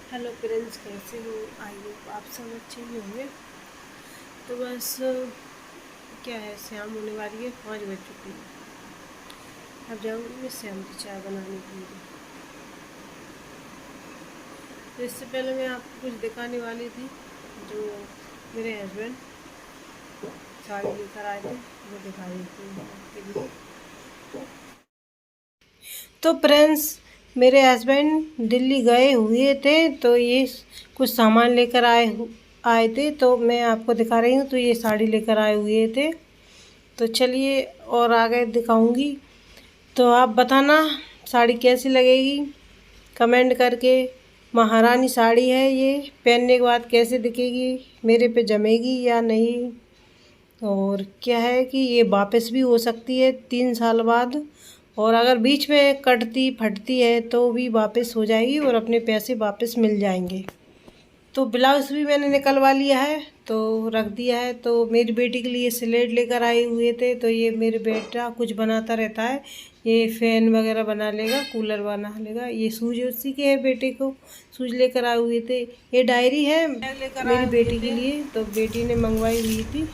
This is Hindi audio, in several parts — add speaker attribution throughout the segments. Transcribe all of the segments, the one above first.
Speaker 1: हेलो फ्रेंड्स, कैसे हो? आई होप आप सब अच्छे ही होंगे। तो बस क्या है, शाम होने वाली है, 5 बज चुकी है। अब जाऊँगी मैं शाम की चाय बनाने के लिए। तो इससे पहले मैं आपको कुछ दिखाने वाली थी। जो मेरे हस्बैंड साड़ी लेकर आए थे वो दिखा देती हूँ आपके लिए। तो फ्रेंड्स, मेरे हस्बैंड दिल्ली गए हुए थे, तो ये कुछ सामान लेकर आए थे, तो मैं आपको दिखा रही हूँ। तो ये साड़ी लेकर आए हुए थे, तो चलिए और आगे दिखाऊंगी। तो आप बताना साड़ी कैसी लगेगी कमेंट करके। महारानी साड़ी है ये, पहनने के बाद कैसे दिखेगी, मेरे पे जमेगी या नहीं। और क्या है कि ये वापस भी हो सकती है 3 साल बाद, और अगर बीच में कटती फटती है तो भी वापस हो जाएगी और अपने पैसे वापस मिल जाएंगे। तो ब्लाउज़ भी मैंने निकलवा लिया है, तो रख दिया है। तो मेरी बेटी के लिए स्लेट लेकर आए हुए थे, तो ये मेरे बेटा कुछ बनाता रहता है। ये फ़ैन वगैरह बना लेगा, कूलर बना लेगा। ये शूज उसी के है, बेटे को शूज लेकर आए हुए थे। ये डायरी है मेरी बेटी के लिए, तो बेटी ने मंगवाई हुई थी,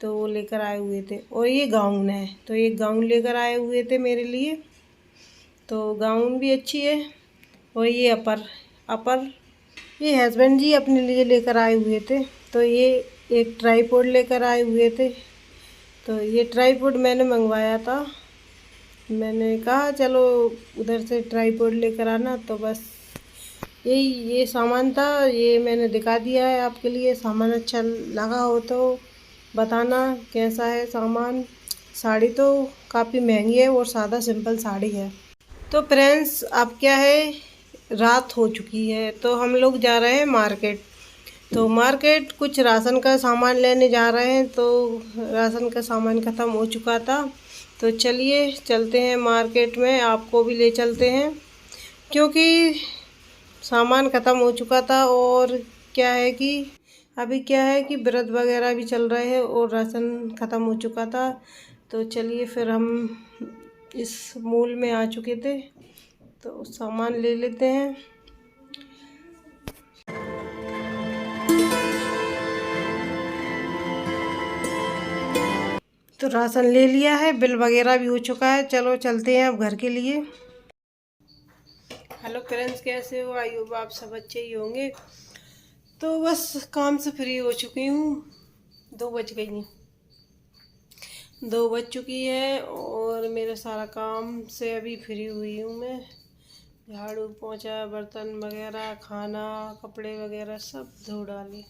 Speaker 1: तो वो लेकर आए हुए थे। और ये गाउन है, तो ये गाउन लेकर आए हुए थे मेरे लिए। तो गाउन भी अच्छी है। और ये अपर अपर ये हस्बैंड जी अपने लिए लेकर आए हुए थे। तो ये एक ट्राईपोड लेकर आए हुए थे। तो ये ट्राईपोड मैंने मंगवाया था। मैंने कहा चलो उधर से ट्राईपोड लेकर आना, तो बस यही ये सामान था। ये मैंने दिखा दिया है आपके लिए। सामान अच्छा लगा हो तो बताना कैसा है सामान। साड़ी तो काफ़ी महंगी है और सादा सिंपल साड़ी है। तो फ्रेंड्स, अब क्या है, रात हो चुकी है, तो हम लोग जा रहे हैं मार्केट। तो मार्केट कुछ राशन का सामान लेने जा रहे हैं। तो राशन का सामान ख़त्म हो चुका था, तो चलिए चलते हैं मार्केट में, आपको भी ले चलते हैं। क्योंकि सामान ख़त्म हो चुका था, और क्या है कि अभी क्या है कि व्रत वगैरह भी चल रहे हैं और राशन ख़त्म हो चुका था। तो चलिए फिर हम इस मॉल में आ चुके थे, तो सामान ले लेते हैं। तो राशन ले लिया है, बिल वगैरह भी हो चुका है। चलो चलते हैं अब घर के लिए। हेलो फ्रेंड्स, कैसे हो? आई होप आप सब अच्छे ही होंगे। तो बस काम से फ्री हो चुकी हूँ, 2 बज गई हैं, 2 बज चुकी है, और मेरा सारा काम से अभी फ्री हुई हूँ मैं। झाड़ू पोंछा, बर्तन वगैरह, खाना, कपड़े वगैरह सब धो डाले।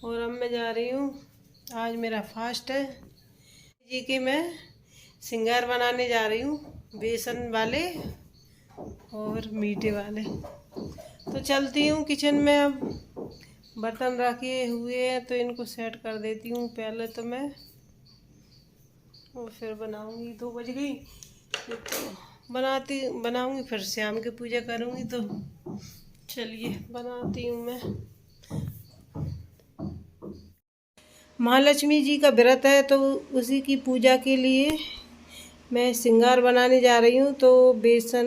Speaker 1: और अब मैं जा रही हूँ, आज मेरा फास्ट है जी कि मैं सिंगार बनाने जा रही हूँ, बेसन वाले और मीठे वाले। तो चलती हूँ किचन में। अब बर्तन रखे हुए हैं, तो इनको सेट कर देती हूँ पहले तो मैं, और फिर बनाऊँगी। 2 बज गई तो बनाऊँगी, फिर शाम की पूजा करूँगी। तो चलिए बनाती हूँ मैं। महालक्ष्मी जी का व्रत है, तो उसी की पूजा के लिए मैं श्रृंगार बनाने जा रही हूँ। तो बेसन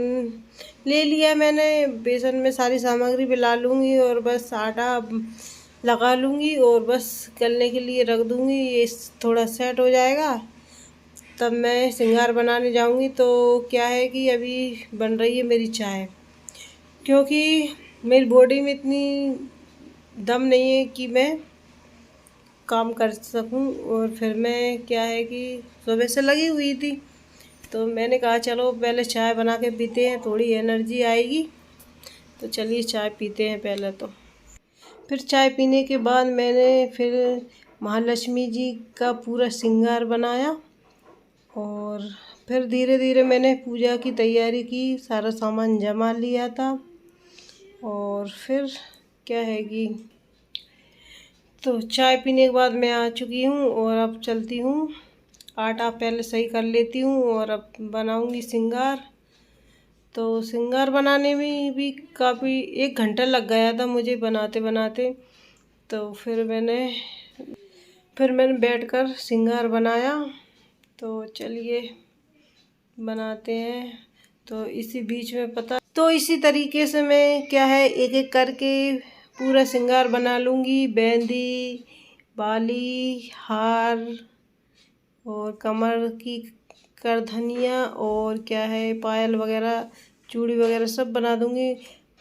Speaker 1: ले लिया मैंने, बेसन में सारी सामग्री मिला लूँगी और बस आटा लगा लूँगी और बस गलने के लिए रख दूँगी। ये थोड़ा सेट हो जाएगा, तब मैं श्रृंगार बनाने जाऊँगी। तो क्या है कि अभी बन रही है मेरी चाय, क्योंकि मेरी बॉडी में इतनी दम नहीं है कि मैं काम कर सकूं। और फिर मैं क्या है कि सुबह से लगी हुई थी, तो मैंने कहा चलो पहले चाय बना के पीते हैं, थोड़ी एनर्जी आएगी। तो चलिए चाय पीते हैं पहले। तो फिर चाय पीने के बाद मैंने फिर महालक्ष्मी जी का पूरा श्रृंगार बनाया, और फिर धीरे धीरे मैंने पूजा की तैयारी की, सारा सामान जमा लिया था। और फिर क्या है कि तो चाय पीने के बाद मैं आ चुकी हूँ, और अब चलती हूँ, आटा पहले सही कर लेती हूँ और अब बनाऊँगी श्रृंगार। तो श्रृंगार बनाने में भी काफ़ी 1 घंटा लग गया था मुझे बनाते बनाते। तो फिर मैंने बैठकर श्रृंगार बनाया। तो चलिए बनाते हैं। तो इसी बीच में पता तो इसी तरीके से मैं क्या है एक एक करके पूरा श्रृंगार बना लूँगी। बिंदी, बाली, हार और कमर की करधनिया और क्या है पायल वगैरह, चूड़ी वगैरह सब बना दूँगी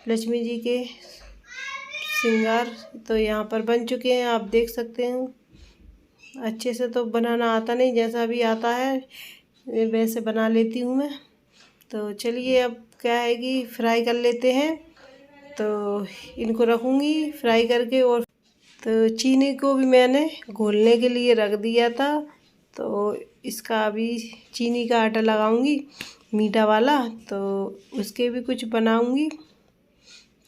Speaker 1: लक्ष्मी जी के श्रृंगार। तो यहाँ पर बन चुके हैं, आप देख सकते हैं। अच्छे से तो बनाना आता नहीं, जैसा भी आता है वैसे बना लेती हूँ मैं। तो चलिए अब क्या है कि फ्राई कर लेते हैं। तो इनको रखूँगी फ्राई करके। और तो चीनी को भी मैंने घोलने के लिए रख दिया था, तो इसका अभी चीनी का आटा लगाऊंगी मीठा वाला, तो उसके भी कुछ बनाऊंगी।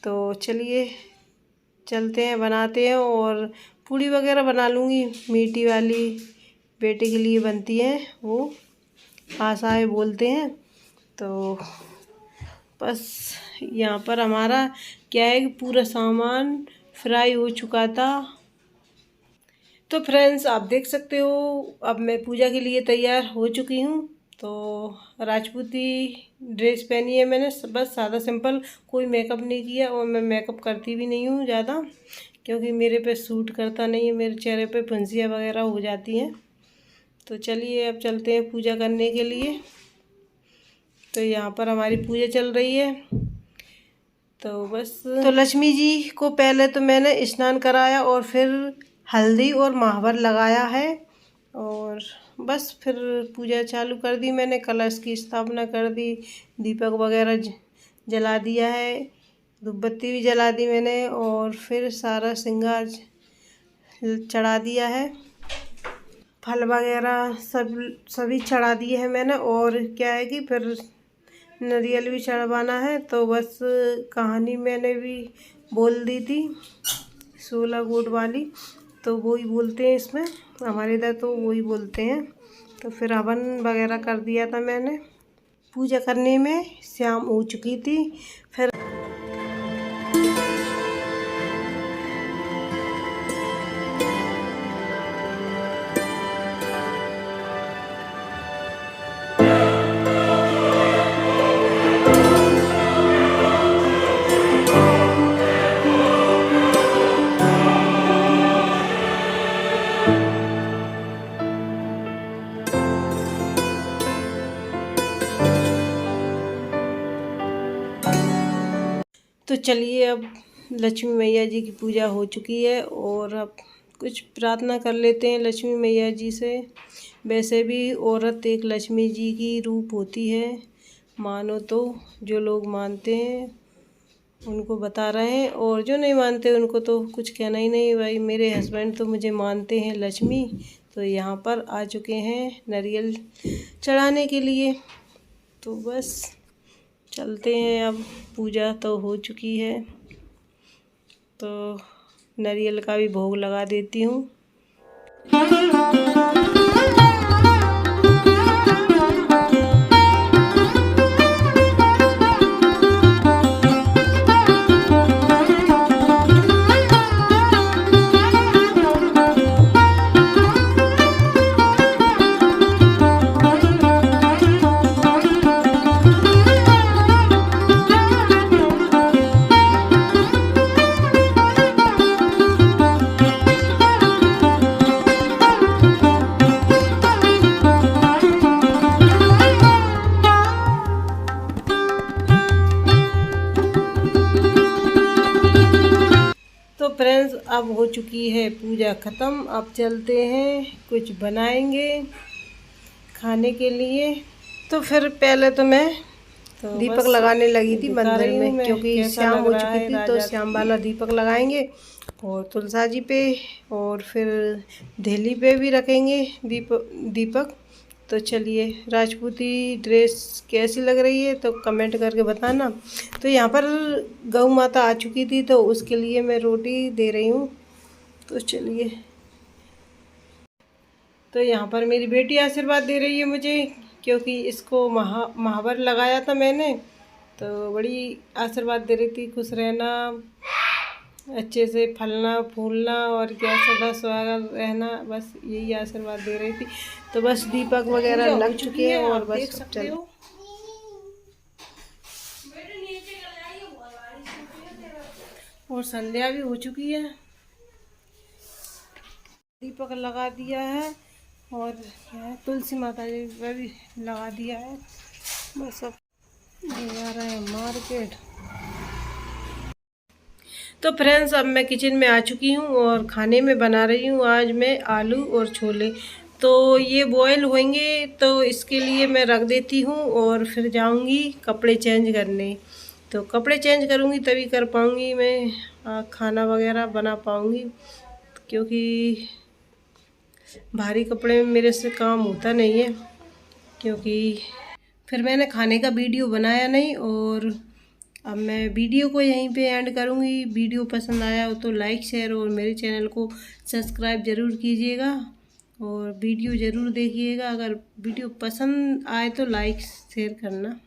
Speaker 1: तो चलिए चलते हैं बनाते हैं। और पूड़ी वगैरह बना लूँगी मीठी वाली, बेटे के लिए बनती हैं वो, आसाए बोलते हैं। तो बस यहाँ पर हमारा क्या है कि पूरा सामान फ्राई हो चुका था। तो फ्रेंड्स आप देख सकते हो अब मैं पूजा के लिए तैयार हो चुकी हूँ। तो राजपूती ड्रेस पहनी है मैंने, बस सादा सिंपल, कोई मेकअप नहीं किया। और मैं मेकअप करती भी नहीं हूँ ज़्यादा, क्योंकि मेरे पे सूट करता नहीं है, मेरे चेहरे पे फुंसियाँ वगैरह हो जाती हैं। तो चलिए अब चलते हैं पूजा करने के लिए। तो यहाँ पर हमारी पूजा चल रही है। तो बस तो लक्ष्मी जी को पहले तो मैंने स्नान कराया और फिर हल्दी और महावर लगाया है। और बस फिर पूजा चालू कर दी मैंने, कलश की स्थापना कर दी, दीपक वगैरह जला दिया है, धूपबत्ती भी जला दी मैंने। और फिर सारा श्रृंगार चढ़ा दिया है, फल वगैरह सभी चढ़ा दिए हैं मैंने। और क्या है कि फिर नारियल भी चढ़वाना है। तो बस कहानी मैंने भी बोल दी थी 16 गोट वाली, तो वही बोलते हैं इसमें हमारे इधर, तो वही बोलते हैं। तो फिर हवन वगैरह कर दिया था मैंने। पूजा करने में शाम हो चुकी थी। फिर तो चलिए अब लक्ष्मी मैया जी की पूजा हो चुकी है और अब कुछ प्रार्थना कर लेते हैं लक्ष्मी मैया जी से। वैसे भी औरत एक लक्ष्मी जी की रूप होती है, मानो तो जो लोग मानते हैं उनको बता रहे हैं, और जो नहीं मानते उनको तो कुछ कहना ही नहीं। भाई मेरे हस्बैंड तो मुझे मानते हैं लक्ष्मी, तो यहाँ पर आ चुके हैं नारियल चढ़ाने के लिए। तो बस चलते हैं, अब पूजा तो हो चुकी है, तो नारियल का भी भोग लगा देती हूँ। तो फ्रेंड्स अब हो चुकी है पूजा ख़त्म। अब चलते हैं कुछ बनाएंगे खाने के लिए। तो फिर पहले तो मैं दीपक लगाने लगी थी मंदिर में, क्योंकि शाम हो चुकी थी। तो शाम वाला दीपक लगाएंगे और तुलसा जी पे और फिर धेली पे भी रखेंगे दीपक। तो चलिए राजपूती ड्रेस कैसी लग रही है तो कमेंट करके बताना। तो यहाँ पर गौ माता आ चुकी थी, तो उसके लिए मैं रोटी दे रही हूँ। तो चलिए, तो यहाँ पर मेरी बेटी आशीर्वाद दे रही है मुझे, क्योंकि इसको महावर लगाया था मैंने। तो बड़ी आशीर्वाद दे रही थी, खुश रहना, अच्छे से फलना फूलना और क्या सदा स्वागत रहना, बस यही आशीर्वाद दे रही थी। तो बस दीपक वगैरह लग चुके हैं और बस चल और संध्या भी हो चुकी है, दीपक लगा दिया है और तुलसी माता जी वह भी लगा दिया है। बस अब जा रहे हैं मार्केट। तो फ्रेंड्स अब मैं किचन में आ चुकी हूँ और खाने में बना रही हूँ आज मैं आलू और छोले। तो ये बॉयल होंगे तो इसके लिए मैं रख देती हूँ और फिर जाऊँगी कपड़े चेंज करने। तो कपड़े चेंज करूँगी तभी कर पाऊँगी मैं खाना वगैरह बना पाऊँगी, क्योंकि भारी कपड़े में मेरे से काम होता नहीं है, क्योंकि फिर मैंने खाने का वीडियो बनाया नहीं। और अब मैं वीडियो को यहीं पे एंड करूँगी। वीडियो पसंद आया हो तो लाइक शेयर और मेरे चैनल को सब्सक्राइब ज़रूर कीजिएगा और वीडियो ज़रूर देखिएगा। अगर वीडियो पसंद आए तो लाइक शेयर करना।